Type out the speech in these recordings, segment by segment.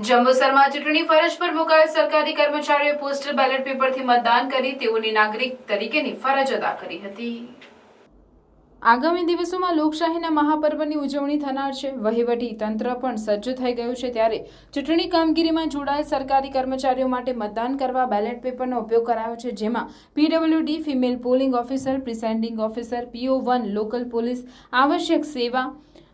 જંબુસરમાં ચૂંટણી ફરજ પર મુકાયેલ સરકારી કર્મચારીઓએ પોસ્ટલ બેલેટ પેપરથી મતદાન કરી તેઓની નાગરિક તરીકેની ફરજ અદા કરી હતી। આગામી દિવસોમાં લોકશાહીના મહાપર્વની ઉજવણી થનાર છે। વહીવટી તંત્ર પણ સજ્જ થઈ ગયું છે, ત્યારે ચૂંટણી કામગીરીમાં જોડાયેલ સરકારી કર્મચારીઓ માટે મતદાન કરવા બેલેટ પેપરનો ઉપયોગ કરાયો છે, જેમાં PWD, female polling officer, presiding officer, PO1, local police, આવશ્યક સેવા,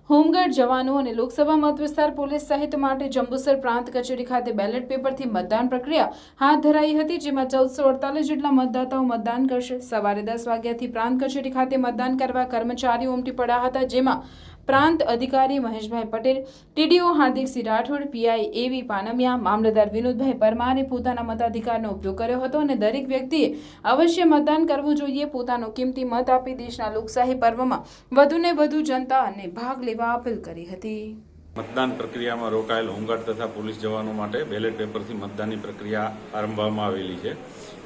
હોમગાર્ડ જવાનો અને લોકસભા મતવિસ્તાર પોલીસ સહિત માટે જંબુસર પ્રાંત કચેરી ખાતે બેલેટ પેપરથી મતદાન પ્રક્રિયા હાથ ધરાઈ હતી, જેમાં 1448 જેટલા મતદાતાઓ મતદાન કરશે। સવારે 10 વાગ્યાથી પ્રાંત કચેરી ખાતે મતદાન કરવા કર્મચારીઓ ઉમટી પડ્યા હતા, જેમાં પ્રાંત અધિકારી મહેશભાઈ Patel, TDO Hardiksinh Rathod, PI AV Panmiya, મામલતદાર વિનોદભાઈ પરમારે પોતાના મતાધિકારનો ઉપયોગ કર્યો હતો અને દરેક વ્યક્તિએ અવશ્ય મતદાન કરવું જોઈએ। પોતાનો કિંમતી મત આપી દેશના લોકશાહી પર્વમાં વધુને વધુ જનતાને ભાગ લેવા અપીલ કરી હતી। મતદાન પ્રક્રિયામાં રોકાયેલ હોમગાર્ડ તથા પોલીસ જવાનો માટે બેલેટ પેપરથી મતદાનની પ્રક્રિયા આરંભવામાં આવેલી છે,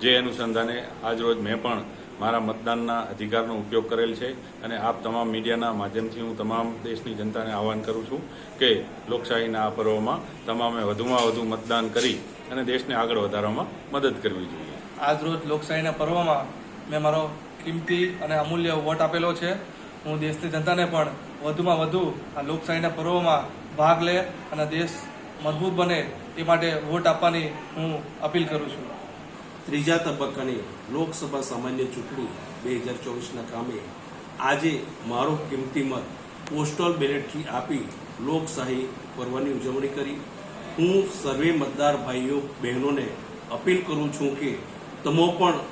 જે અનુસંધાને આજરોજ મેં પણ મારા મતદાનના અધિકારનો ઉપયોગ કરેલ છે અને આપ તમામ મીડિયાના માધ્યમથી હું તમામ દેશની જનતાને આહવાન કરું છું કે લોકશાહીના આ પર્વમાં તમામે વધુમાં વધુ મતદાન કરી અને દેશને આગળ વધારવામાં મદદ કરવી જોઈએ। આજરોજ લોકશાહીના પર્વમાં મેં મારો કિંમતી અને અમૂલ્ય વોટ આપેલો છે। હું દેશની જનતાને પણ વધુમાં વધુ આ લોકશાહીના પર્વમાં ભાગ લે અને દેશ મજબૂત બને એ માટે વોટ આપવાની હું અપીલ કરું છું। ત્રીજા તબક્કાની લોકસભા સામાન્ય ચૂંટણી 2024ના કામે આજે મારો કિંમતી મત પોસ્ટલ બેલેટથી આપી લોકશાહી પર્વની ઉજવણી કરી। હું સર્વે મતદાર ભાઈઓ બહેનોને અપીલ કરું છું કે તમે પણ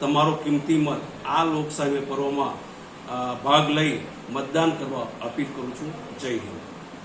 તમારો કિંમતી મત આ લોકશાહી પર્વમાં ભાગ લઈ મતદાન કરવા અપીલ કરું છું। જય હિન્દ।